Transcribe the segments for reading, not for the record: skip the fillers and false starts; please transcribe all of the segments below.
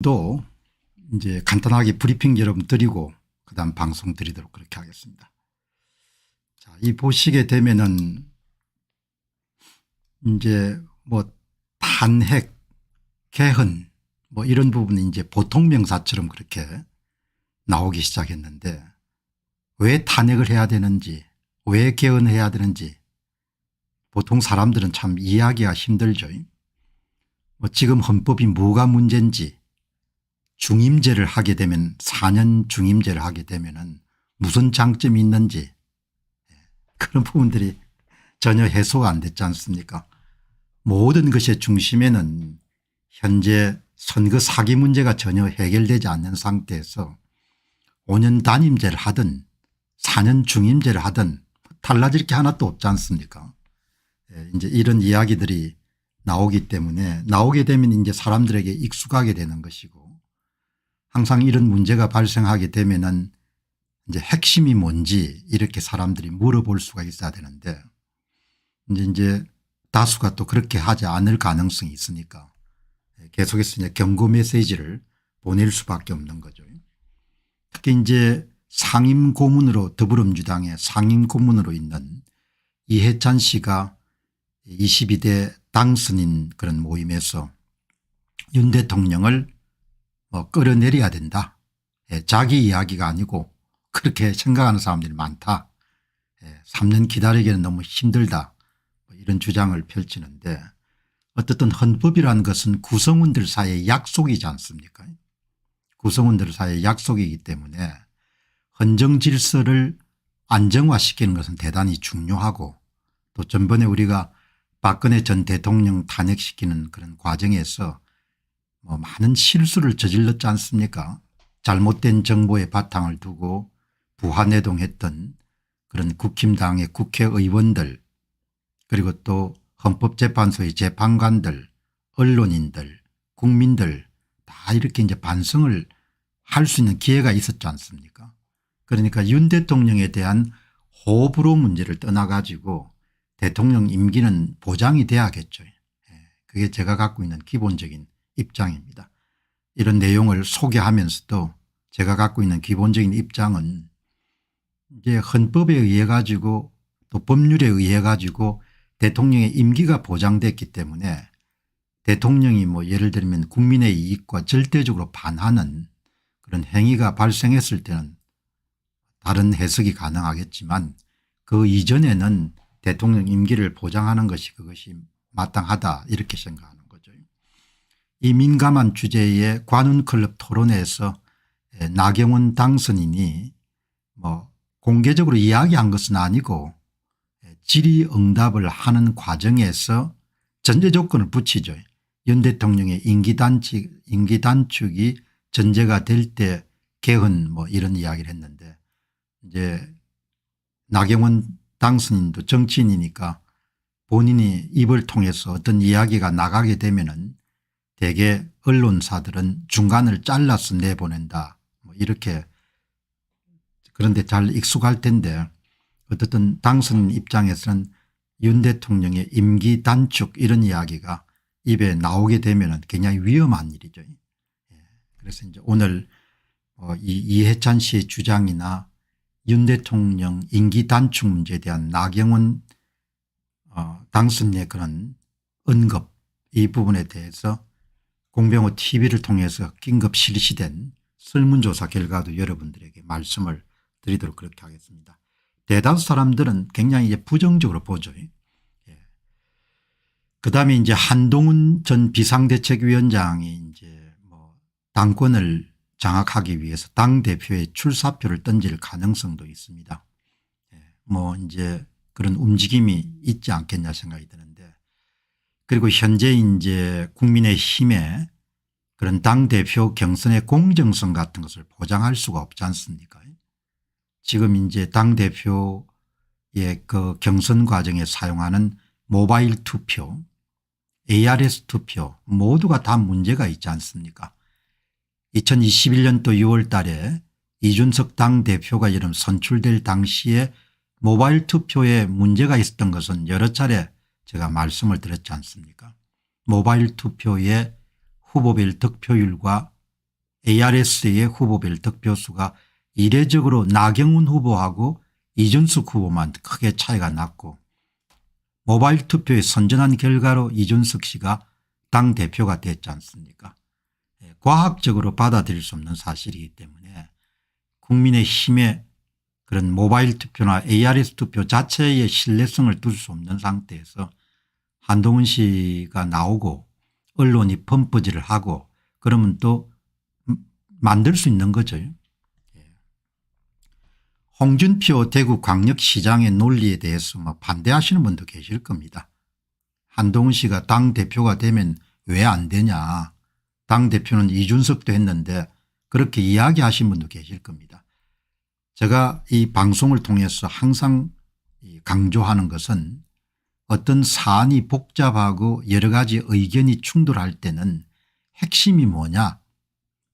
또 이제 간단하게 브리핑 여러분 드리고 그다음 방송 드리도록 그렇게 하겠습니다. 자, 이 보시게 되면은 이제 뭐 탄핵, 개헌 뭐 이런 부분이 이제 보통 명사처럼 그렇게 나오기 시작했는데 왜 탄핵을 해야 되는지 왜 개헌해야 되는지 보통 사람들은 참 이해하기가 힘들죠. 뭐 지금 헌법이 뭐가 문제인지 중임제를 하게 되면 4년 중임제를 하게 되면은 무슨 장점이 있는지 그런 부분들이 전혀 해소가 안 됐지 않습니까? 모든 것의 중심에는 현재 선거 사기 문제가 전혀 해결되지 않는 상태에서 5년 단임제를 하든 4년 중임제를 하든 달라질 게 하나도 없지 않습니까? 이제 이런 이야기들이 나오기 때문에 나오게 되면 이제 사람들에게 익숙하게 되는 것이고 항상 이런 문제가 발생하게 되면은 이제 핵심이 뭔지 이렇게 사람들이 물어볼 수가 있어야 되는데 이제 다수가 또 그렇게 하지 않을 가능성이 있으니까 계속해서 이제 경고 메시지를 보낼 수밖에 없는 거죠. 특히 이제 상임고문으로 더불어민주당의 상임고문으로 있는 이해찬 씨가 22대 당선인 그런 모임에서 윤 대통령을 끌어내려야 된다. 자기 이야기가 아니고 그렇게 생각하는 사람들이 많다. 3년 기다리기는 너무 힘들다. 이런 주장을 펼치는데 어떻든 헌법이라는 것은 구성원들 사이의 약속이지 않습니까? 구성원들 사이의 약속이기 때문에 헌정 질서를 안정화시키는 것은 대단히 중요하고 또 전번에 우리가 박근혜 전 대통령 탄핵시키는 그런 과정에서 많은 실수를 저질렀지 않습니까? 잘못된 정보의 바탕을 두고 부하내동했던 그런 국힘당의 국회의원들 그리고 또 헌법재판소의 재판관들 언론인들 국민들 다 이렇게 이제 반성을 할 수 있는 기회가 있었지 않습니까? 그러니까 윤 대통령에 대한 호불호 문제를 떠나가지고 대통령 임기는 보장이 돼야겠죠. 그게 제가 갖고 있는 기본적인 입장입니다. 이런 내용을 소개하면서도 제가 갖고 있는 기본적인 입장은 이제 헌법에 의해 가지고 또 법률에 의해 가지고 대통령의 임기가 보장됐기 때문에 대통령이 예를 들면 국민의 이익과 절대적으로 반하는 그런 행위가 발생했을 때는 다른 해석이 가능하겠지만 그 이전에는 대통령 임기를 보장하는 것이 그것이 마땅하다 이렇게 생각하는 거죠. 이 민감한 주제의 관훈클럽 토론회에서 나경원 당선인이 공개적으로 이야기한 것은 아니고 질의응답을 하는 과정에서 전제 조건을 붙이죠. 윤 대통령의 임기 단축이 전제가 될 때 개헌 이런 이야기를 했는데 이제 나경원 당선인도 정치인이니까 본인이 입을 통해서 어떤 이야기가 나가게 되면은 대개 언론사들은 중간을 잘라서 내보낸다 이렇게 그런데 잘 익숙할 텐데 어떻든 당선인 입장에서는 윤 대통령의 임기 단축 이런 이야기가 입에 나오게 되면 굉장히 위험한 일이죠. 그래서 이제 오늘 이해찬 씨의 주장이나 윤 대통령 임기 단축 문제에 대한 나경원 당선인의 그런 언급 이 부분에 대해서 공병호 TV를 통해서 긴급 실시된 설문조사 결과도 여러분들에게 말씀을 드리도록 그렇게 하겠습니다. 대다수 사람들은 굉장히 이제 부정적으로 보죠. 그다음에 이제 한동훈 전 비상대책위원장이 이제 당권을 장악하기 위해서 당대표의 출사표를 던질 가능성도 있습니다. 이제 그런 움직임이 있지 않겠냐 생각이 드는데 그리고 현재 이제 국민의힘의 그런 당대표 경선의 공정성 같은 것을 보장할 수가 없지 않습니까? 지금 이제 당대표의 그 경선 과정에 사용하는 모바일 투표 ARS 투표 모두가 다 문제가 있지 않습니까? 2021년도 6월 달에 이준석 당대표가 이름 선출될 당시에 모바일 투표에 문제가 있었던 것은 여러 차례 제가 말씀을 드렸지 않습니까? 모바일 투표의 후보별 득표율과 ARS의 후보별 득표수가 이례적으로 나경원 후보하고 이준석 후보만 크게 차이가 났고 모바일 투표의 선전한 결과로 이준석 씨가 당대표가 됐지 않습니까? 과학적으로 받아들일 수 없는 사실이기 때문에 국민의힘의 그런 모바일 투표나 ARS 투표 자체의 신뢰성을 둘 수 없는 상태에서 한동훈 씨가 나오고 언론이 펌프질을 하고 그러면 또 만들 수 있는 거죠. 홍준표 대구광역시장의 논리에 대해서 뭐 반대하시는 분도 계실 겁니다. 한동훈 씨가 당대표가 되면 왜 안 되냐. 당대표는 이준석도 했는데 그렇게 이야기하신 분도 계실 겁니다. 제가 이 방송을 통해서 항상 강조하는 것은 어떤 사안이 복잡하고 여러 가지 의견이 충돌할 때는 핵심이 뭐냐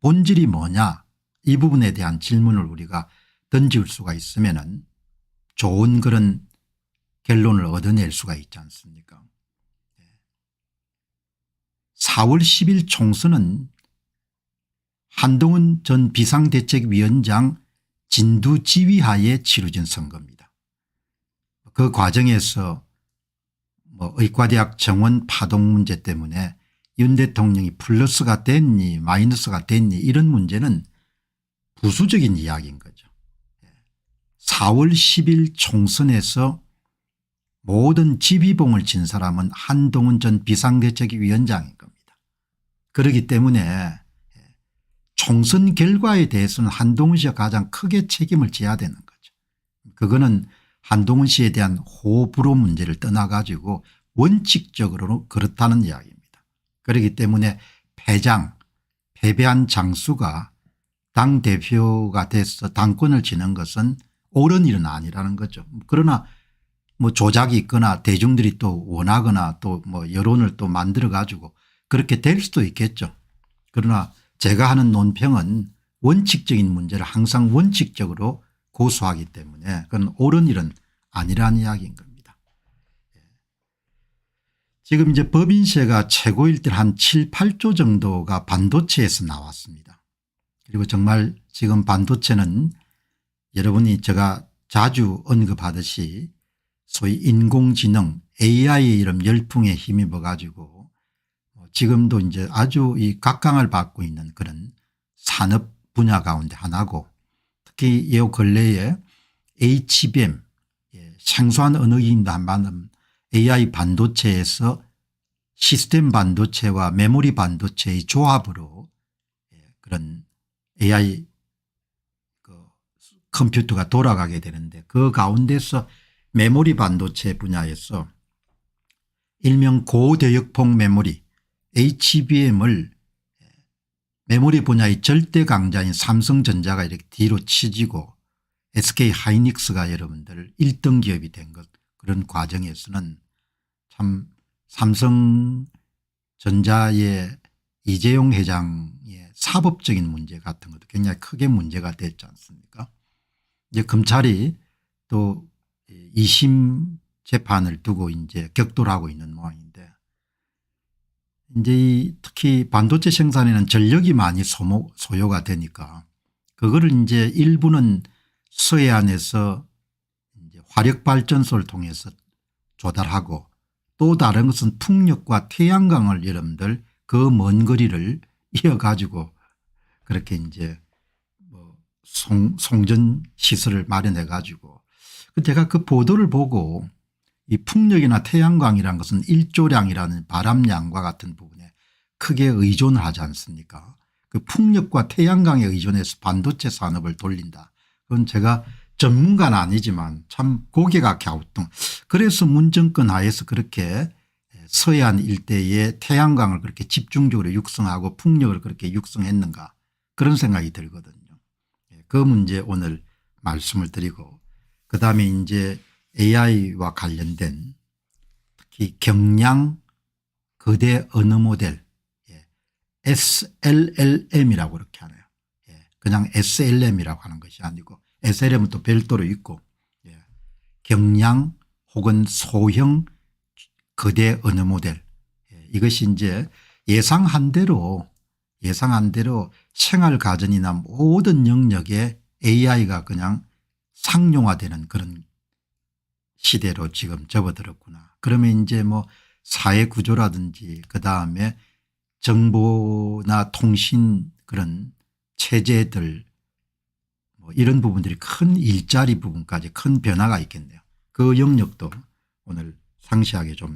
본질이 뭐냐 이 부분에 대한 질문을 우리가 던질 수가 있으면은 좋은 그런 결론을 얻어낼 수가 있지 않습니까? 4월 10일 총선은 한동훈 전 비상대책위원장 진두지휘하에 치러진 선거입니다. 그 과정에서 뭐 의과대학 정원 파동 문제 때문에 윤 대통령이 플러스가 됐니 마이너스가 됐니 이런 문제는 부수적인 이야기인 거죠. 4월 10일 총선에서 모든 지휘봉을 진 사람은 한동훈 전 비상대책위원장인 겁니다. 그렇기 때문에 총선 결과에 대해서는 한동훈 씨가 가장 크게 책임을 져야 되는 거죠. 그거는 한동훈 씨에 대한 호불호 문제를 떠나 가지고 원칙적으로 그렇다는 이야기입니다. 그렇기 때문에 패배한 장수가 당대표가 돼서 당권을 지는 것은 옳은 일은 아니라는 거죠. 그러나 뭐 조작이 있거나 대중들이 또 원하거나 또 뭐 여론을 또 만들어 가지고 그렇게 될 수도 있겠죠. 그러나 제가 하는 논평은 원칙적인 문제를 항상 원칙적으로 고수하기 때문에 그건 옳은 일은 아니라는 이야기인 겁니다. 지금 이제 법인세가 최고일 때 한 7, 8조 정도가 반도체에서 나왔습니다. 그리고 정말 지금 반도체는 여러분이 제가 자주 언급하듯이 소위 인공지능 AI의 이런 열풍에 힘입어 가지고 지금도 이제 아주 이 각광을 받고 있는 그런 산업 분야 가운데 하나고 특히 요 근래에 HBM 생소한 언어이긴도 한번 AI 반도체에서 시스템 반도체와 메모리 반도체의 조합으로 그런 AI 컴퓨터가 돌아가게 되는데 그 가운데서 메모리 반도체 분야에서 일명 고대역폭 메모리 HBM을 메모리 분야의 절대 강자인 삼성전자가 이렇게 뒤로 치지고 SK하이닉스가 여러분들 1등 기업이 된 것 그런 과정에서는 참 삼성전자의 이재용 회장의 사법적인 문제 같은 것도 굉장히 크게 문제가 됐지 않습니까? 이제 검찰이 또 2심 재판을 두고 이제 격돌하고 있는 모양인데 이제 특히 반도체 생산에는 전력이 많이 소요가 되니까 그거를 이제 일부는 서해안에서 이제 화력발전소를 통해서 조달하고 또 다른 것은 풍력과 태양광을 여러분들 그 먼 거리를 이어가지고 그렇게 이제 뭐 송전 시설을 마련해 가지고 제가 그 보도를 보고 이 풍력이나 태양광이라는 것은 일조량이라는 바람량과 같은 부분에 크게 의존을 하지 않습니까? 그 풍력과 태양광에 의존해서 반도체 산업을 돌린다. 그건 제가 전문가는 아니지만 참 고개가 갸우뚱. 그래서 문정권 하에서 그렇게 서해안 일대에 태양광을 그렇게 집중적으로 육성하고 풍력을 그렇게 육성했는가 그런 생각이 들거든요. 그 문제 오늘 말씀을 드리고 그다음에 이제 AI와 관련된 특히 경량 거대 언어 모델 SLLM이라고 그렇게 하네요. 그냥 SLM이라고 하는 것이 아니고 SLM은 또 별도로 있고 경량 혹은 소형 거대 언어 모델 이것이 이제 예상한 대로 생활 가전이나 모든 영역에 AI가 그냥 상용화되는 그런 시대로 지금 접어들었구나. 그러면 이제 뭐 사회 구조라든지 그다음에 정보나 통신 그런 체제들 뭐 이런 부분들이 큰 일자리 부분까지 큰 변화가 있겠네요. 그 영역도 오늘 상세하게 좀